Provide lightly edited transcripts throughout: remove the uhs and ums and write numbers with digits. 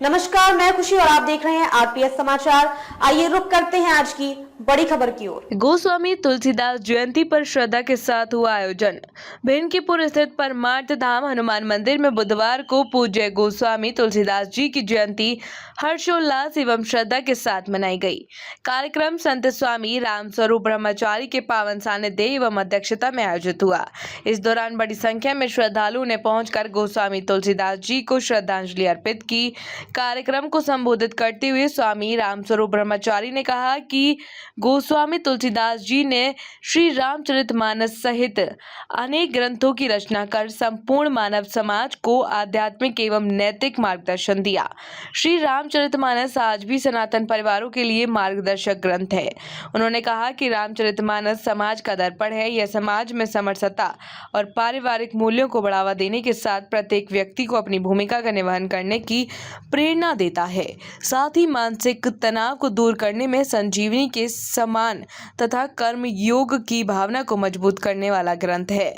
नमस्कार, मैं खुशी और आप देख रहे हैं आरपीएस समाचार। आइए रुक करते हैं आज की बड़ी खबर की ओर। गोस्वामी तुलसीदास जयंती पर श्रद्धा के साथ हुआ आयोजन। भिनकीपुर स्थित परमार्थ धाम हनुमान मंदिर में बुधवार को पूज्य गोस्वामी तुलसीदास जी की जयंती हर्षोल्लास एवं श्रद्धा के साथ मनाई गई। कार्यक्रम संत स्वामी रामस्वरूप ब्रह्मचारी के पावन सानिध्य एवं अध्यक्षता में आयोजित हुआ। इस दौरान बड़ी संख्या में श्रद्धालुओं ने पहुंचकर गोस्वामी तुलसीदास जी को श्रद्धांजलि अर्पित की। कार्यक्रम को संबोधित करते हुए स्वामी रामस्वरूप ब्रह्मचारी ने कहा कि गोस्वामी तुलसीदास जी ने श्री रामचरितमानस सहित अनेक ग्रंथों की रचना कर संपूर्ण मानव समाज को आध्यात्मिक एवं नैतिक मार्गदर्शन दिया। श्री रामचरितमानस आज भी सनातन परिवारों के लिए मार्गदर्शक ग्रंथ है। उन्होंने कहा कि रामचरितमानस समाज का दर्पण है। यह समाज में समरसता और पारिवारिक मूल्यों को बढ़ावा देने के साथ प्रत्येक व्यक्ति को अपनी भूमिका का निर्वहन करने की प्रेरणा देता है। साथ ही मानसिक तनाव को दूर करने में संजीवनी के समान तथा कर्म योग की भावना को मजबूत करने वाला ग्रंथ है।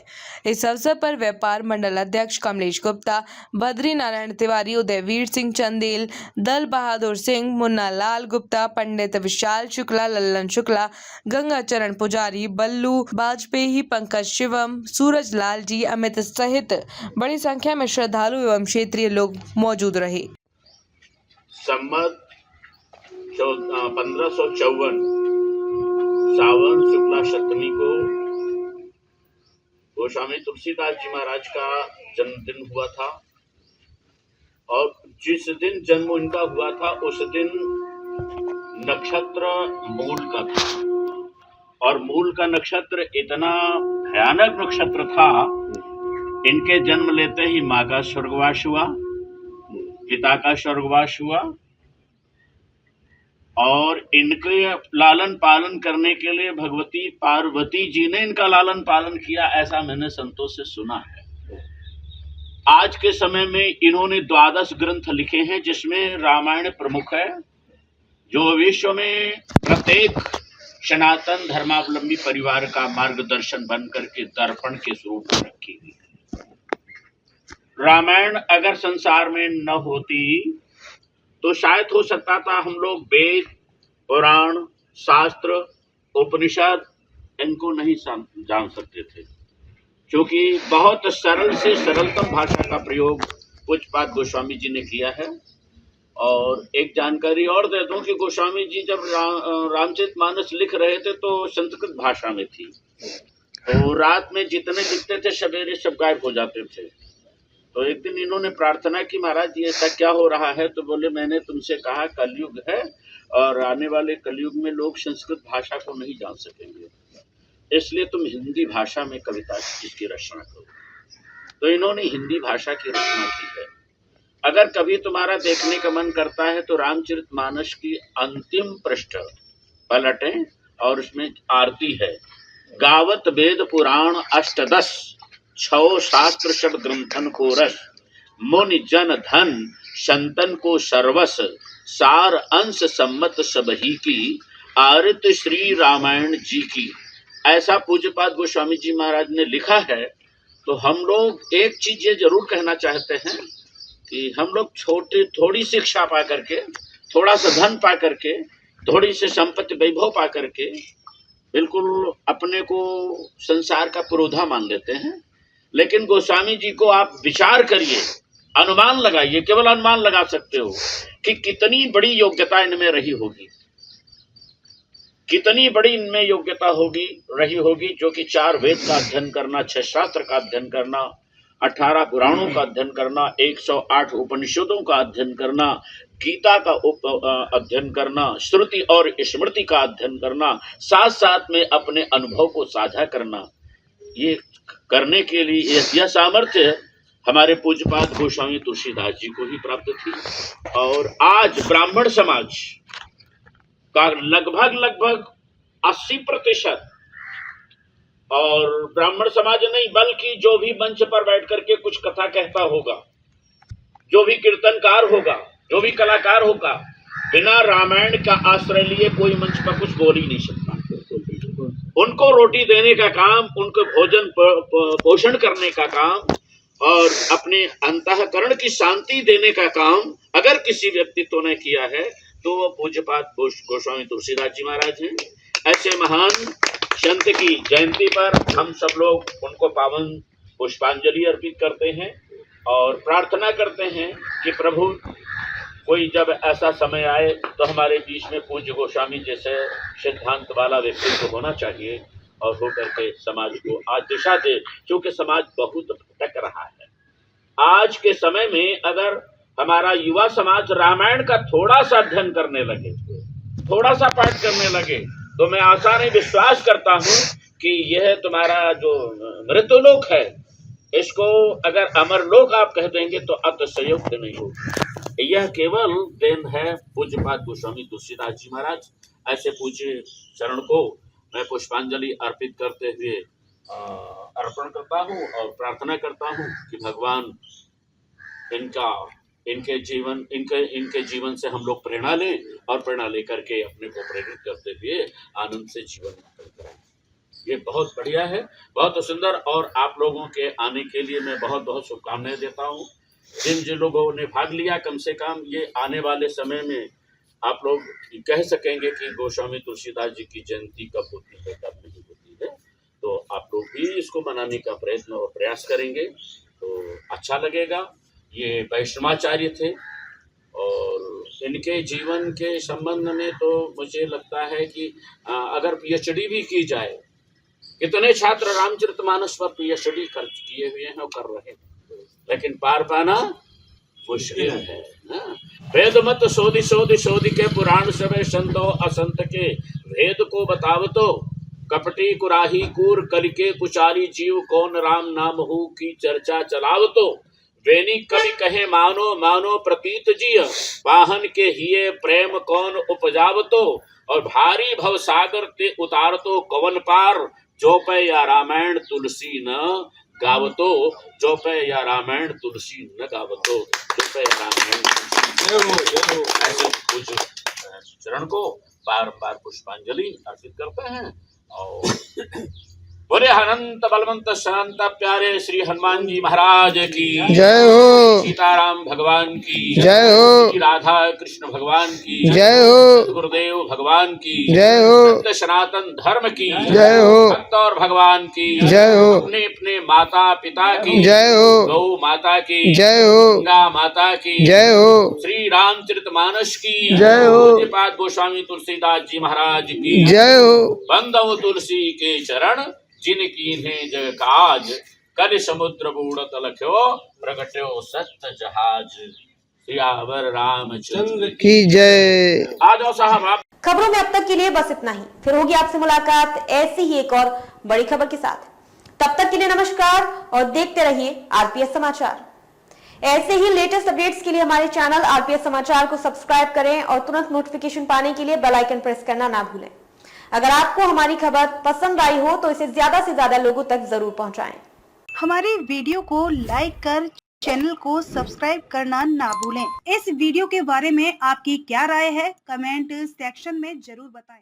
इस अवसर पर व्यापार मंडल अध्यक्ष कमलेश गुप्ता, बद्री नारायण तिवारी, उदयवीर सिंह चंदेल, दल बहादुर सिंह, मुन्ना लाल गुप्ता, पंडित विशाल शुक्ला, लल्लन शुक्ला, गंगा चरण पुजारी, बल्लू वाजपेयी, पंकज शिवम, सूरज लाल जी, अमित सहित बड़ी संख्या में श्रद्धालु एवं क्षेत्रीय लोग मौजूद रहे। संमत 1554 सावन शुक्ला सप्तमी को गोस्वामी तुलसीदास जी महाराज का जन्मदिन हुआ था और जिस दिन जन्म उनका हुआ था उस दिन नक्षत्र मूल का था और मूल का नक्षत्र इतना भयानक नक्षत्र था। इनके जन्म लेते ही माँ का स्वर्गवास हुआ, पिता का स्वर्गवास हुआ और इनके लालन पालन करने के लिए भगवती पार्वती जी ने इनका लालन पालन किया, ऐसा मैंने संतों से सुना है। आज के समय में इन्होंने 12 ग्रंथ लिखे हैं जिसमें रामायण प्रमुख है, जो विश्व में प्रत्येक सनातन धर्मावलंबी परिवार का मार्गदर्शन बनकर के दर्पण के स्वरूप में रखी हुई है। रामायण अगर संसार में न होती तो शायद हो सकता था हम लोग वेद, पुराण, शास्त्र, उपनिषद इनको नहीं जान सकते थे, क्योंकि बहुत सरल से सरलतम भाषा का प्रयोग पूज्यपाद गोस्वामी जी ने किया है। और एक जानकारी और दे दूं कि गोस्वामी जी जब रामचरितमानस लिख रहे थे तो संस्कृत भाषा में थी, तो रात में जितने लिखते थे सवेरे सब गायब हो जाते थे। तो एक दिन इन्होंने प्रार्थना की, महाराज जी ऐसा क्या हो रहा है? तो बोले मैंने तुमसे कहा कलयुग है और आने वाले कलयुग में लोग संस्कृत भाषा को नहीं जान सकेंगे, इसलिए तुम हिंदी भाषा में कविता इसकी रचना करो। तो इन्होंने हिंदी भाषा की रचना की है। अगर कभी तुम्हारा देखने का मन करता है तो रामचरितमानस की अंतिम पृष्ठ पलटें और उसमें आरती है, गावत वेद पुराण अष्टदश, 6 शास्त्र षड ग्रंथन को रस, मुनि जन धन संतन को सर्वस, सार अंश सम्मत सबही की, आरत श्री रामायण जी की। ऐसा पूज्यपाद गोस्वामी जी महाराज ने लिखा है। तो हम लोग एक चीज ये जरूर कहना चाहते हैं कि हम लोग थोड़ी शिक्षा पा करके, थोड़ा सा धन पा करके, थोड़ी सी संपत्ति वैभव पा करके बिल्कुल अपने को संसार का पुरोधा मान लेते हैं। लेकिन गोस्वामी जी को आप विचार करिए, अनुमान लगाइए, केवल अनुमान लगा सकते हो कि कितनी बड़ी योग्यता इनमें रही होगी, कितनी बड़ी इनमें योग्यता रही होगी, जो कि 4 वेद का अध्ययन करना, 6 शास्त्र का अध्ययन करना, 18 पुराणों का अध्ययन करना, 108 उपनिषदों का अध्ययन करना, गीता का अध्ययन करना, श्रुति और स्मृति का अध्ययन करना, साथ साथ में अपने अनुभव को साझा करना। ये करने के लिए यह सामर्थ्य हमारे पूज्यपाद गोस्वामी तुलसीदास जी को ही प्राप्त थी। और आज ब्राह्मण समाज का लगभग 80% और ब्राह्मण समाज नहीं बल्कि जो भी मंच पर बैठ करके कुछ कथा कहता होगा, जो भी कीर्तनकार होगा, जो भी कलाकार होगा, बिना रामायण का आश्रय लिए कोई मंच पर कुछ बोल ही नहीं सकता। उनको रोटी देने का काम, उनको भोजन पोषण करने का काम और अपने अंतःकरण की शांति देने का काम अगर किसी व्यक्तित्व ने किया है तो वो पूज्यपाद गोस्वामी तुलसीदास जी महाराज हैं। ऐसे महान संत की जयंती पर हम सब लोग उनको पावन पुष्पांजलि अर्पित करते हैं और प्रार्थना करते हैं कि प्रभु कोई जब ऐसा समय आए तो हमारे बीच में पूज्य गोस्वामी जैसे सिद्धांत वाला व्यक्तित्व होना चाहिए और होकर के समाज को आज दिशा दे, क्योंकि समाज बहुत भटक रहा है। आज के समय में अगर हमारा युवा समाज रामायण का थोड़ा सा अध्ययन करने लगे, थोड़ा सा पाठ करने लगे, तो मैं आशा नहीं विश्वास करता हूं कि यह तुम्हारा जो मृत्युलोक है, इसको अगर अमरलोक आप कह देंगे तो अतिशयोक्ति नहीं होगी। यह केवल देन है पूज्यपाद गोस्वामी तुलसीदास जी महाराज। ऐसे पूज्य चरण को मैं पुष्पांजलि अर्पित करते हुए अर्पण करता हूँ और प्रार्थना करता हूँ कि भगवान इनके जीवन से हम लोग प्रेरणा लें और प्रेरणा लेकर के अपने को प्रेरित करते हुए आनंद से जीवन यापन करें। ये बहुत बढ़िया है, बहुत सुंदर। और आप लोगों के आने के लिए मैं बहुत बहुत शुभकामनाएं देता हूँ। जिन लोगों ने भाग लिया, कम से कम ये आने वाले समय में आप लोग कह सकेंगे कि गोस्वामी तुलसीदास जी की जयंती कब होती है, कब नहीं होती है, तो आप लोग भी इसको मनाने का प्रयत्न और प्रयास करेंगे तो अच्छा लगेगा। ये वैष्णवाचार्य थे और इनके जीवन के संबंध में तो मुझे लगता है कि अगर पीएचडी भी की जाए, कितने छात्र रामचरितमानस पर पीएचडी किए हुए हैं और कर रहे हैं, लेकिन पार पाना मुश्किल है। वेद मत सोधि सोधि सोधि के पुराण सवे संतो असंत के भेद को बतावतो कपटी कुराही कूर कलिके कुचारी जीव कौन राम नाम हु की चर्चा चलावतो वेनी कवि कहे मानो मानो प्रतीत जिय वाहन के हिये प्रेम कौन उपजावतो और भारी भव सागर ते उतारतो कवन पार जो पे या रामायण तुलसी न गावतो, जो पे या रामायण तुलसी न गावतो, जो पे या रामायण ऐसे कुछ चरण को बार बार पुष्पांजलि अर्पित करते हैं। और बोले अनंत बलवंत शांत प्यारे श्री हनुमान जी महाराज की जय हो, सीताराम भगवान की जय हो, श्री राधा कृष्ण भगवान की जय हो, गुरुदेव भगवान की जय हो, सत्य सनातन धर्म की जय हो, भक्त और भगवान की जय हो, अपने अपने माता पिता की जय हो, गौ माता की जय हो, गंगा माता की जय हो, श्री रामचरितमानस की जय हो, पूज्यपाद गोस्वामी तुलसीदास जी महाराज की जय हो। बंदव तुलसी के चरण जिनकी ने जग काज कल समुद्र बूढ़त लख्यो प्रगट्यो सत्य जहाज सियावर रामचंद्र की जय। आ जाओ साहब आप। खबरों में अब तक के लिए बस इतना ही, फिर होगी आपसे मुलाकात ऐसी ही एक और बड़ी खबर के साथ। तब तक के लिए नमस्कार और देखते रहिए आरपीएस समाचार। ऐसे ही लेटेस्ट अपडेट्स के लिए हमारे चैनल आरपीएस समाचार को सब्सक्राइब करें और तुरंत नोटिफिकेशन पाने के लिए बेल आइकन प्रेस करना ना भूलें। अगर आपको हमारी खबर पसंद आई हो तो इसे ज्यादा से ज्यादा लोगों तक जरूर पहुंचाएं। हमारे वीडियो को लाइक कर चैनल को सब्सक्राइब करना ना भूलें। इस वीडियो के बारे में आपकी क्या राय है, कमेंट सेक्शन में जरूर बताएं।